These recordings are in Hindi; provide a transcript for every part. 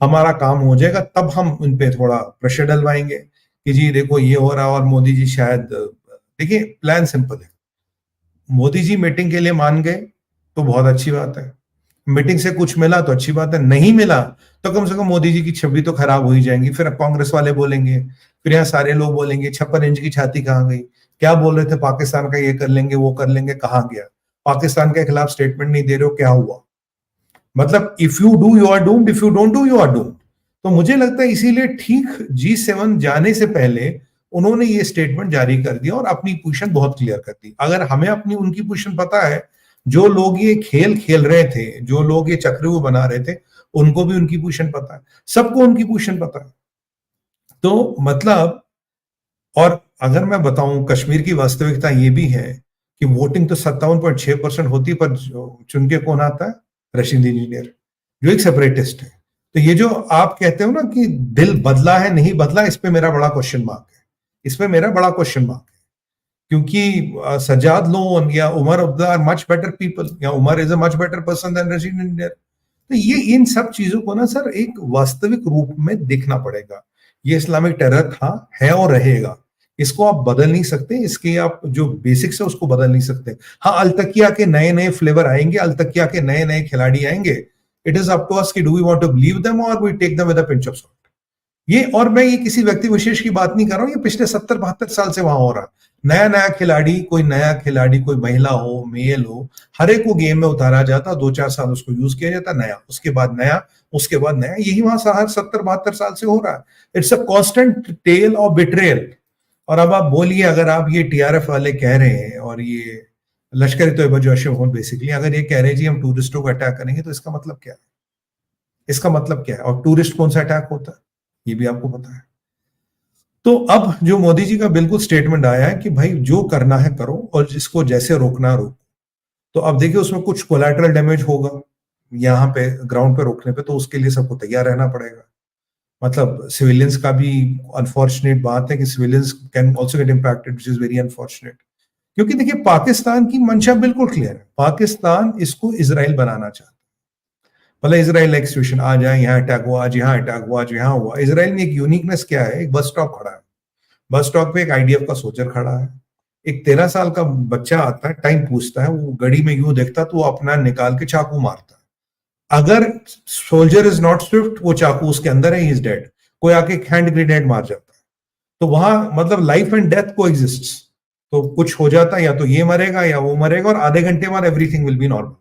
हमारा काम हो जाएगा, तब हम उन पे थोड़ा प्रेशर डलवाएंगे कि जी देखो ये हो रहा है, और मोदी जी शायद, देखिए प्लान सिंपल है। मोदी जी मीटिंग के लिए मान गए तो बहुत अच्छी बात है, मीटिंग से कुछ मिला तो अच्छी बात है, नहीं मिला तो कम से कम मोदी जी की छवि तो खराब हो ही जाएंगी। फिर कांग्रेस वाले बोलेंगे, फिर यहाँ सारे लोग बोलेंगे 56 इंच की छाती कहाँ गई, क्या बोल रहे थे पाकिस्तान का ये कर लेंगे वो कर लेंगे, कहाँ गया, पाकिस्तान के खिलाफ स्टेटमेंट नहीं दे रहे हो, क्या हुआ। मतलब if you do you are doomed, if you don't do you are doomed. तो मुझे लगता है इसीलिए ठीक G7 जाने से पहले उन्होंने ये स्टेटमेंट जारी कर दिया और अपनी पोजीशन बहुत क्लियर कर दी। अगर हमें अपनी उनकी पोजीशन पता है, जो लोग ये खेल खेल रहे थे, जो लोग ये चक्रव्यूह बना रहे थे, उनको भी उनकी पोजीशन पता है, सबको उनकी पोजीशन पता है। तो मतलब, और अगर मैं बताऊं कश्मीर की वास्तविकता ये भी है कि वोटिंग तो 57.6% होती है, पर चुन के कौन आता है, रशीद इंजीनियर, जो एक सेपरेटिस्ट है। तो ये जो आप कहते हो ना कि दिल बदला है नहीं बदला, इस पे मेरा बड़ा क्वेश्चन मार्क है, इस पे मेरा बड़ा क्वेश्चन मार्क है। क्योंकि सजाद लोन या Omar Abdullah are much better people, या Omar is a much better person than Rashid engineer. तो ये इन सब चीजों को ना सर एक वास्तविक रूप में देखना पड़ेगा। ये इस्लामिक टेरर था, है और रहेगा, इसको आप बदल नहीं सकते, इसके आप जो बेसिक्स है उसको बदल नहीं सकते। हाँ, अलतकिया के नए नए फ्लेवर आएंगे, अलतकिया के नए नए खिलाड़ी आएंगे, it is up to us कि do we want to believe them और we take them with a pinch of salt. ये, और मैं ये किसी व्यक्ति विशेष की बात नहीं कर रहा हूं, ये पिछले 70-72 साल से वहां हो रहा है। नया नया खिलाड़ी, कोई नया खिलाड़ी, कोई महिला हो मेल हो, हर एक को गेम में उतारा जाता, 2-4 साल उसको यूज किया जाता, नया, उसके बाद नया, उसके बाद नया, यही वहां 70-72 साल से हो रहा है। It's a constant tale of betrayal. और अब आप बोलिए, अगर आप ये टीआरएफ वाले कह रहे हैं और ये लश्कर तोयबा जो अशरफ बेसिकली अगर ये कह रहे हैं जी हम टूरिस्टों को अटैक करेंगे, तो इसका मतलब क्या है, इसका मतलब क्या है, और टूरिस्ट कौन सा अटैक होता है ये भी आपको पता है। तो अब जो मोदी जी का बिल्कुल स्टेटमेंट आया है कि भाई जो करना है करो और जिसको जैसे रोकना रोको। तो अब देखिए उसमें कुछ कोलैटरल डैमेज होगा यहाँ पे ग्राउंड पे रोकने पे, तो उसके लिए सबको तैयार रहना पड़ेगा। मतलब सिविलियंस का भी अनफॉर्चुनेट बात है कि civilians can also get impacted, which is very unfortunate. क्योंकि देखिए पाकिस्तान की मंशा बिल्कुल क्लियर है, पाकिस्तान इसको इजराइल बनाना चाहता है। भले इजराइल एक सिचुएशन आ जाए, यहाँ अटैक हुआ, आज यहाँ अटैक हुआ, आज यहाँ हुआ। इजराइल में एक यूनिकनेस क्या है, एक बस स्टॉप खड़ा है, बस स्टॉप पे एक आईडीएफ का सोल्जर खड़ा है, एक 13 साल का बच्चा आता है, टाइम पूछता है, वो गड़ी में यूं देखता तो वो अपना निकाल के चाकू मारता है। अगर सोल्जर इज नॉट स्विफ्ट, वो चाकू उसके अंदर है, ही इज डेड। कोई आके हैंड ग्रेनेड मार जाता है, तो वहां मतलब लाइफ एंड डेथ को एग्जिस्ट। तो कुछ हो जाता है, या तो ये मरेगा या वो मरेगा, और आधे घंटे बाद एवरीथिंग विल बी नॉर्मल।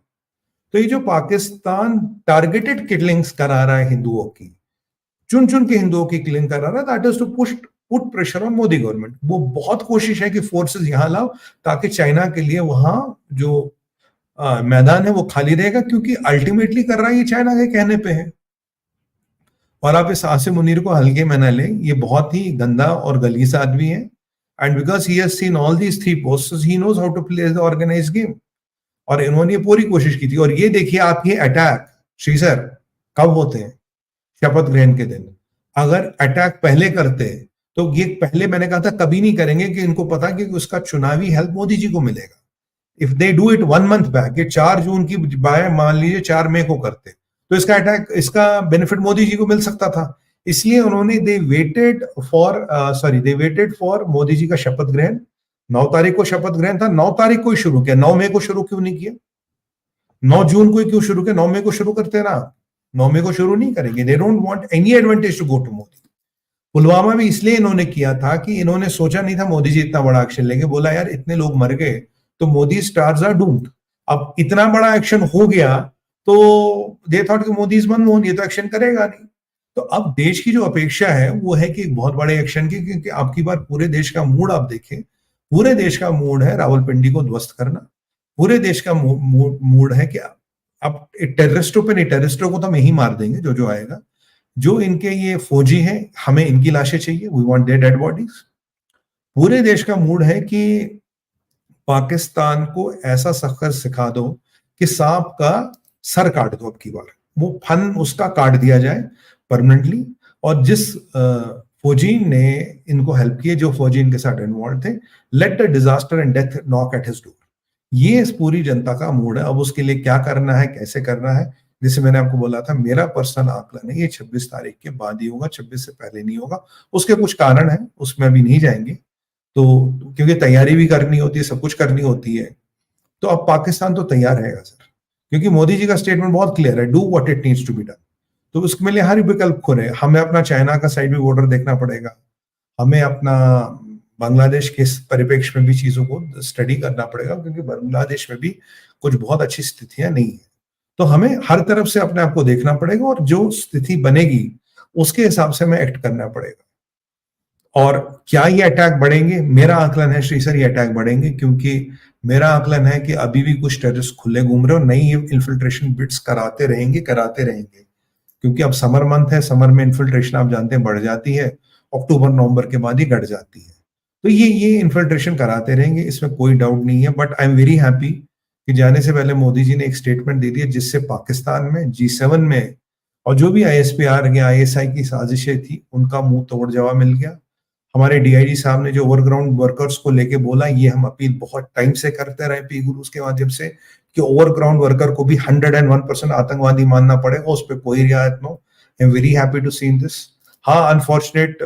तो ये जो पाकिस्तान टारगेटेड किलिंग्स करा रहा है हिंदुओं की, चुन चुन के हिंदुओं की किलिंग करा रहा है, that is to put pressure on Modi government. वो बहुत कोशिश है कि फोर्सेस यहां लाओ ताकि चाइना के लिए वहां जो मैदान है वो खाली रहेगा, क्योंकि अल्टीमेटली कर रहा है ये चाइना के कहने पे है। और आप इस आसिम मुनीर को हल्के में न लें, ये बहुत ही गंदा और गलीस आदमी है। And because he has seen all these 3 posts, he knows how to play the organised game. और इन्होंने पूरी कोशिश की थी। और ये देखिए आप, ये अटैक श्री सर कब होते हैं, शपथ ग्रहण के दिन। अगर अटैक पहले करते तो ये पहले मैंने कहा था कभी नहीं करेंगे, कि इनको पता कि उसका चुनावी हेल्प मोदी जी को मिलेगा। If they do it 1 month back, ये 4 जून की बाय मान लीजिए 4 मई को करते, तो इसका अटैक, इसका बेनिफिट मोदी जी को मिल सकता था। इसलिए उन्होंने they waited for Modi ji का शपथ ग्रहण। 9 तारीख को शपथ ग्रहण था, 9 तारीख को ही शुरू किया, 9 मई को शुरू क्यों नहीं किया, 9 जून को ही क्यों शुरू किया, 9 मई को शुरू करते ना। 9 मई को शुरू नहीं करेंगे, they don't want any advantage to go to Modi. Pulwama भी इसलिए इन्होंने किया था कि इन्होंने सोचा नहीं था मोदी जी इतना बड़ा एक्शन लेंगे, बोला यार इतने लोग मर गए तो मोदी स्टार्स आर डूम्ड। अब इतना बड़ा एक्शन हो गया तो दे थॉट कि मोदी इज मनमोहन, ये तो एक्शन करेगा नहीं। तो अब देश की जो अपेक्षा है वो है कि बहुत बड़े एक्शन की, क्योंकि अब की बार पूरे देश का मूड आप देखें, पूरे देश का मूड है रावलपिंडी को ध्वस्त करना। पूरे देश का मूड है कि अब टेररिस्टों पे नहीं, टेररिस्टों को तो हम यही मार देंगे जो जो आएगा। जो इनके ये फौजी हैं, हमें इनकी लाशें चाहिए, we want their dead bodies. पूरे देश का मूड है कि पाकिस्तान को ऐसा सखर सिखा दो कि सांप का सर काट दो, अब की बार वो फन उसका काट दिया जाए परमानेंटली। और जिस फौजी ने इनको हेल्प किए, जो फौजी इनके साथ इन्वॉल्व थे, let the disaster and death knock at his door. ये इस पूरी जनता का मूड है। अब उसके लिए क्या करना है, कैसे करना है, जैसे मैंने आपको बोला था, मेरा पर्सनल आकलन है ये 26 तारीख के बाद ही होगा, 26 से पहले नहीं होगा। उसके कुछ कारण हैं, उसमें अभी नहीं जाएंगे। तो क्योंकि तैयारी भी करनी होती है, सब कुछ करनी होती है, तो अब पाकिस्तान तो तैयार रहेगा सर, क्योंकि मोदी जी का स्टेटमेंट बहुत क्लियर है, do what it needs to be done. तो उसके लिए हर विकल्प खुले। हमें अपना चाइना का साइड भी बॉर्डर देखना पड़ेगा, हमें अपना बांग्लादेश के परिप्रेक्ष्य में भी चीजों को स्टडी करना पड़ेगा, क्योंकि बांग्लादेश में भी कुछ बहुत अच्छी स्थितियां नहीं है। तो हमें हर तरफ से अपने आप को देखना पड़ेगा, और जो स्थिति बनेगी उसके हिसाब से हमें एक्ट करना पड़ेगा। और क्या ये अटैक बढ़ेंगे? मेरा आकलन है श्री सर, ये अटैक बढ़ेंगे, क्योंकि मेरा आकलन है कि अभी भी कुछ टेररिस्ट खुले घूम रहे हो, नई इन्फिल्ट्रेशन बिट्स कराते रहेंगे कराते रहेंगे, क्योंकि अब समर मंथ है, समर में इन्फिल्ट्रेशन आप जानते हैं बढ़ जाती है, अक्टूबर नवंबर के बाद ही घट जाती है। तो ये इन्फिल्ट्रेशन कराते रहेंगे, इसमें कोई डाउट नहीं है। But I am very happy कि जाने से पहले मोदी जी ने एक स्टेटमेंट दे दिया, जिससे पाकिस्तान में G7 में और जो भी ISPR या ISI की साजिशें थी उनका मुंह तोड़ जवाब मिल गया। हमारे DIG साहब ने जो ओवरग्राउंड वर्कर्स को लेके बोला, ये हम अपील बहुत टाइम से करते रहे पी गुरुज के माध्यम से, कि ओवरग्राउंड वर्कर को भी 101% आतंकवादी मानना पड़ेगा, उस पर कोई रियायत no. I am very happy to see this. हाँ, अनफॉर्चुनेट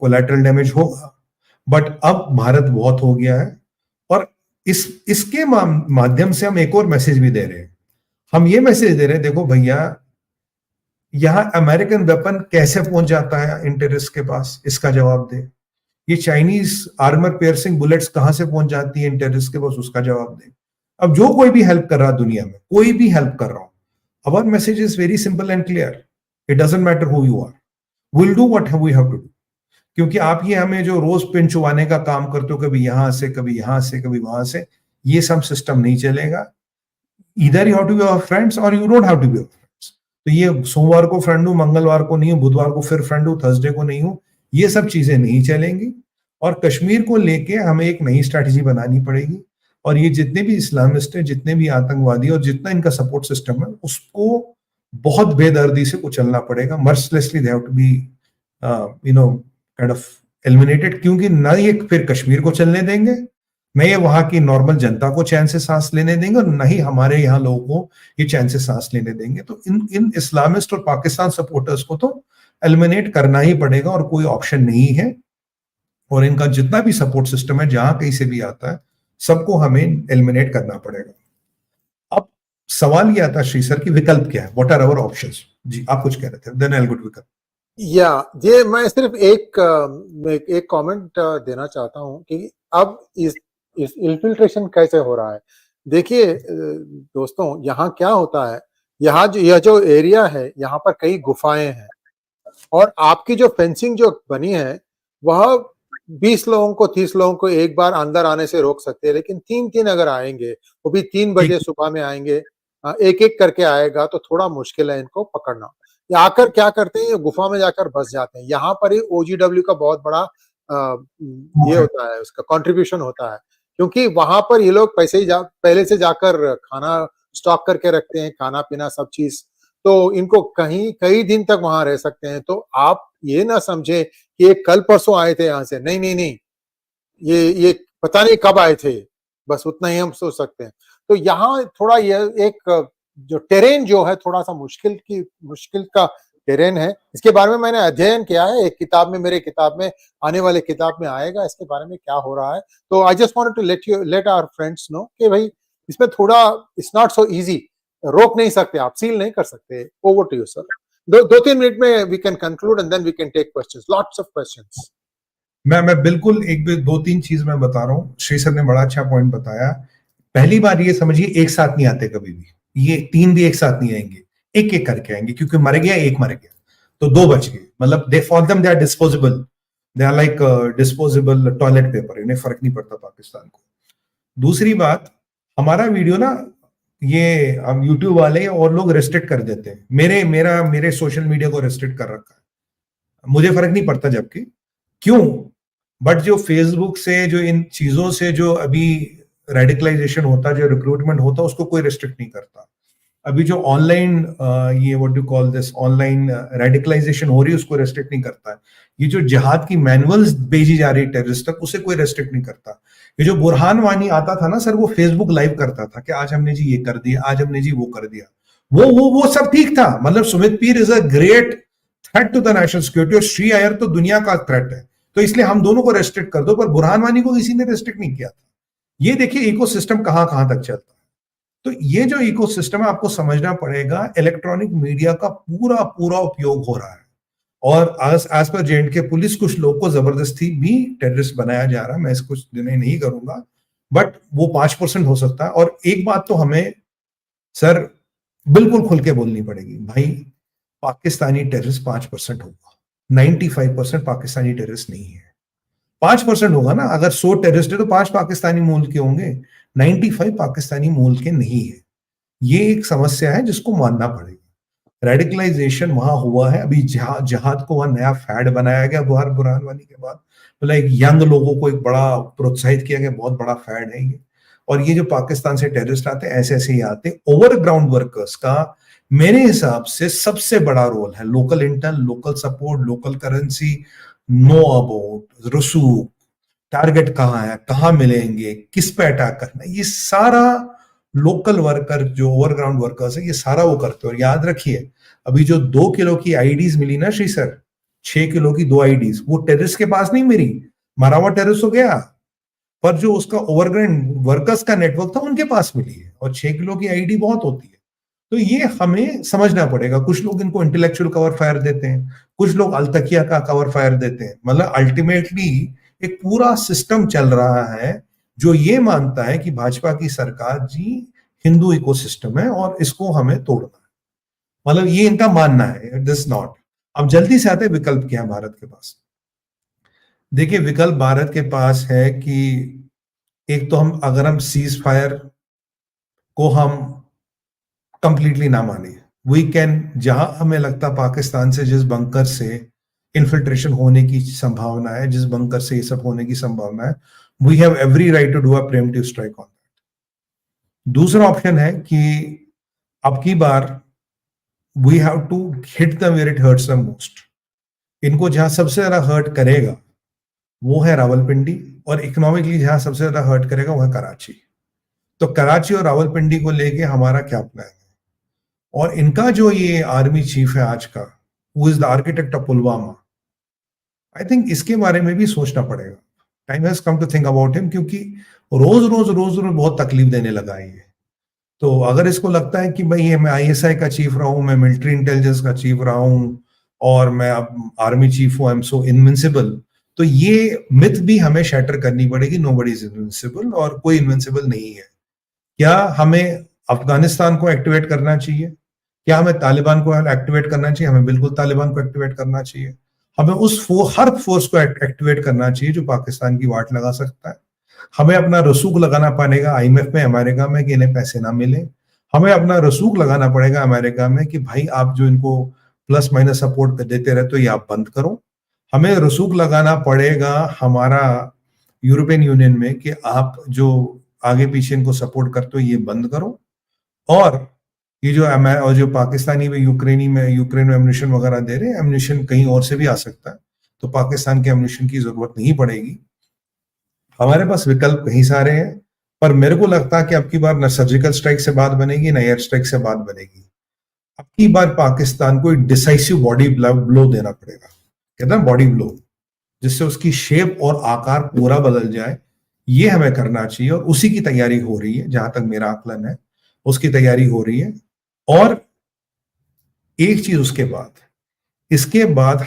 कोलैटरल डैमेज होगा, बट अब भारत बहुत हो गया है। और इसके माध्यम से हम एक और मैसेज भी दे रहे हैं। हम ये मैसेज दे रहे हैं, देखो भैया, यहां अमेरिकन वेपन कैसे पहुंच जाता है इन टेररिस्ट के पास, इसका जवाब दे। ये चाइनीज आर्मर पियर्सिंग बुलेट्स कहां से पहुंच जाती है इन टेररिस्ट के पास, उसका जवाब दे। अब जो कोई भी हेल्प कर रहा है दुनिया में, कोई भी हेल्प कर रहा हो, our message is very simple and clear, it doesn't matter who you are, will do what we have to do. क्योंकि आप ये हमें जो रोज पिन चुवाने का काम करते हो, कभी यहां से कभी यहां से कभी वहां से, ये सब सिस्टम नहीं चलेगा। इधर you have to be our friends और you don't have to be our friends. तो ये सोमवार को फ्रेंड हूं, मंगलवार को नहीं हूं, बुधवार को फिर फ्रेंड हूं, थर्सडे को नहीं हूं, ये सब चीजें नहीं चलेंगी। और कश्मीर को लेके हमें एक नई स्ट्रैटेजी बनानी पड़ेगी, और ये जितने भी इस्लामिस्ट हैं, जितने भी आतंकवादी और जितना इनका सपोर्ट सिस्टम है, उसको बहुत बेदर्दी से कुचलना पड़ेगा। Mercilessly they have to be kind of eliminated, क्योंकि न ये फिर कश्मीर को चलने देंगे, न ये वहां की नॉर्मल जनता को चैन से सांस लेने देंगे, और न ही हमारे यहाँ लोगों को ये चैन से सांस लेने देंगे। तो इन इस्लामिस्ट और पाकिस्तान सपोर्टर्स को तो एलिमिनेट करना ही पड़ेगा, और कोई ऑप्शन नहीं है। और इनका जितना भी सपोर्ट सिस्टम है, जहां कहीं से भी आता है, सबको हमें एलिमिनेट करना पड़ेगा। अब सवाल ये आता है श्री सर की विकल्प क्या है, व्हाट आर आवर ऑप्शंस? जी, आप कुछ कह रहे थे, then I will go to विकल्प। या ये मैं सिर्फ एक कमेंट देना चाहता हूं कि अब इस इन्फिल्ट्रेशन कैसे हो रहा है। देखिए दोस्तों, यहाँ क्या होता है, यहाँ यह जो एरिया है, यहाँ पर कई गुफाएं हैं, और आपकी जो फेंसिंग जो बनी है वह 20 लोगों को 30 लोगों को एक बार अंदर आने से रोक सकते हैं, लेकिन 3-3 अगर आएंगे, वो भी 3 बजे सुबह में आएंगे, एक एक करके आएगा, तो थोड़ा मुश्किल है इनको पकड़ना। ये आकर क्या करते हैं, ये गुफा में जाकर बस जाते हैं। यहाँ पर ही OGW का बहुत बड़ा ये होता है, उसका कंट्रीब्यूशन होता है, क्योंकि वहां पर ये लोग पहले से जाकर खाना स्टॉक करके रखते हैं, खाना पीना सब चीज, तो इनको कई दिन तक वहां रह सकते हैं। तो आप ये ना समझे कि ये कल परसों आए थे यहाँ से, नहीं नहीं नहीं, ये पता नहीं कब आए थे, बस उतना ही हम सोच सकते हैं। तो यहाँ थोड़ा ये एक जो टेरेन जो है, थोड़ा सा मुश्किल का टेरेन है। इसके बारे में मैंने अध्ययन किया है, एक किताब में, मेरे किताब में, आने वाले किताब में आएगा इसके बारे में क्या हो रहा है। तो I just wanted to let our friends know कि भाई इसमें थोड़ा इट्स नॉट सो इजी, रोक नहीं सकते आप, सील नहीं कर सकते। Over to you sir. 2-3 minute में we can conclude and then we can take questions, lots of questions. मैं बिल्कुल एक 2-3 चीज मैं बता रहा हूँ। श्री सर ने बड़ा अच्छा पॉइंट बताया। पहली बार ये समझिए, एक साथ नहीं आते कभी भी, ये 3 भी एक साथ नहीं आएंगे, एक एक करके आएंगे, क्योंकि मर गया एक, मर गया तो 2 बच गए। मतलब they for them they are disposable, they are like disposable toilet paper, इन्हें फर्क नहीं पड़ता पाकिस्तान को। दूसरी बात, हमारा वीडियो ना, ये हम यूट्यूब वाले और लोग रेस्ट्रिक्ट कर देते हैं, मेरे सोशल मीडिया को रेस्ट्रिक्ट कर रखा है। मुझे फर्क नहीं पड़ता, जबकि क्यों, बट जो फेसबुक से, जो इन चीजों से जो अभी रेडिकलाइजेशन होता है, जो रिक्रूटमेंट होता है, उसको कोई रेस्ट्रिक्ट नहीं करता। अभी जो ऑनलाइन ये what do call this, online radicalisation हो रही है, उसको रेस्ट्रिक्ट नहीं करता है। ये जो जिहाद की मैनुअल्स भेजी जा रही है टेररिस्ट तक, उसे कोई रेस्ट्रिक्ट नहीं करता। ये जो बुरहान वानी आता था ना सर, वो फेसबुक लाइव करता था कि आज हमने जी ये कर दिया, आज हमने जी वो कर दिया, वो सब ठीक था, मतलब Sumit Peer is a great threat to the national security, और श्री अय्यर तो दुनिया का थ्रेट है, तो इसलिए हम दोनों को रेस्ट्रिक्ट कर दो, पर बुरहान वानी को किसी ने रेस्ट्रिक्ट नहीं किया था। ये देखिए इकोसिस्टम कहां कहां तक चलता है। तो ये जो इकोसिस्टम है आपको समझना पड़ेगा, इलेक्ट्रॉनिक मीडिया का पूरा पूरा उपयोग हो रहा है, और एज पर जेएंडके पुलिस कुछ लोग को जबरदस्ती भी टेररिस्ट बनाया जा रहा है। मैं इसको डिनाई नहीं करूंगा, बट वो 5% हो सकता है। और एक बात तो हमें सर बिल्कुल खुल के बोलनी पड़ेगी, भाई पाकिस्तानी टेररिस्ट 5% होगा, 95% पाकिस्तानी टेररिस्ट नहीं है। 5% होगा ना, अगर 100 टेररिस्ट है तो 5 पाकिस्तानी मूल के होंगे, 95 पाकिस्तानी मूल के नहीं है। ये एक समस्या है जिसको मानना पड़ेगा। रेडिकलाइजेशन वहां हुआ है, अभी जहाद को वहां नया फैड बनाया गया बुरहान वानी के बाद, मतलब एक यंग लोगों को एक बड़ा प्रोत्साहित किया गया, बहुत बड़ा फैड है ये। और ये जो पाकिस्तान से टेररिस्ट आते हैं ऐसे ऐसे ही आते, ओवरग्राउंड वर्कर्स का मेरे हिसाब से सबसे बड़ा रोल है local intel, local support, local currency, know about रसूख, टारगेट कहाँ है, कहाँ मिलेंगे, किस पे अटैक करना है, ये सारा लोकल वर्कर जो ओवरग्राउंड वर्कर्स है ये सारा वो करते हैं। और याद रखिए अभी जो 2 किलो की आईडीज मिली ना श्री सर, 6 किलो की 2 आईडीज, वो टेररिस्ट के पास नहीं मिली, मारा हुआ टेररिस्ट हो गया, पर जो उसका ओवरग्राउंड वर्कर्स का नेटवर्क था उनके पास मिली है। और 6 किलो की आईडी बहुत होती है, तो ये हमें समझना पड़ेगा। कुछ लोग इनको इंटेलेक्चुअल कवर फायर देते हैं, कुछ लोग अलतकिया का कवर फायर देते हैं, मतलब अल्टीमेटली एक पूरा सिस्टम चल रहा है जो ये मानता है कि भाजपा की सरकार जी हिंदू इकोसिस्टम है और इसको हमें तोड़ना है, मतलब ये इनका मानना है। This not. अब जल्दी से आते हैं विकल्प क्या है भारत के पास। देखिए विकल्प भारत के पास है कि एक तो हम अगर हम सीज फायर को हम कंप्लीटली ना माने, वी कैन, जहां हमें लगता पाकिस्तान से जिस बंकर से इन्फिल्ट्रेशन होने की संभावना है, जिस बंकर से ये सब होने की संभावना है, we have every right to do a preemptive strike on that. दूसरा ऑप्शन है कि अब की बार we have to hit them where it hurts them most. इनको जहां सबसे ज्यादा हर्ट करेगा वो है रावलपिंडी, और इकोनॉमिकली जहां सबसे ज्यादा हर्ट करेगा वो है कराची। तो कराची और रावलपिंडी को लेके हमारा क्या प्लान है, और इनका जो ये आर्मी चीफ है आज का, who is the architect of Pulwama, I think इसके बारे में भी सोचना पड़ेगा। Time has come to think about him, क्योंकि रोज रोज बहुत तकलीफ देने लगा है ये। तो अगर इसको लगता है कि भाई ये मैं आईएसआई का चीफ रहा हूं, मैं मिलिट्री इंटेलिजेंस का चीफ रहा हूं, और मैं अब आर्मी चीफ हूं, आई एम सो इनविंसिबल, तो ये मिथ भी हमें शैटर करनी पड़ेगी। नोबडी इज इनविंसिबल, और कोई इनविंसिबल नहीं है। क्या हमें अफगानिस्तान को एक्टिवेट करना चाहिए? क्या हमें तालिबान को एक्टिवेट करना चाहिए? हमें बिल्कुल तालिबान को एक्टिवेट करना चाहिए। हमें हर फोर्स को एक्टिवेट करना चाहिए जो पाकिस्तान की वाट लगा सकता है। हमें अपना रसूख लगाना पड़ेगा आईएमएफ में, अमेरिका में, कि इन्हें पैसे ना मिले। हमें अपना रसूख लगाना पड़ेगा अमेरिका में कि भाई आप जो इनको प्लस माइनस सपोर्ट देते रहते हो ये आप बंद करो। हमें रसूख लगाना पड़ेगा हमारा यूरोपियन यूनियन में कि आप जो आगे पीछे इनको सपोर्ट करते हो ये बंद करो। और ये जो पाकिस्तानी में यूक्रेन में एम्यूनिशन वगैरह दे रहे हैं, एम्यूनिशन कहीं और से भी आ सकता है, तो पाकिस्तान के एम्यूनिशन की जरूरत नहीं पड़ेगी। हमारे पास विकल्प कहीं सारे हैं, पर मेरे को लगता है कि अब की बार न सर्जिकल स्ट्राइक से बात बनेगी न एयर स्ट्राइक से बात बनेगी। अब की बार पाकिस्तान को एक डिसाइसिव बॉडी ब्लो देना पड़ेगा, कहते हैं बॉडी ब्लो, जिससे उसकी शेप और आकार पूरा बदल जाए। ये हमें करना चाहिए, और उसी की तैयारी हो रही है, जहां तक मेरा आकलन है उसकी तैयारी हो रही है। और एक चीज इसके बाद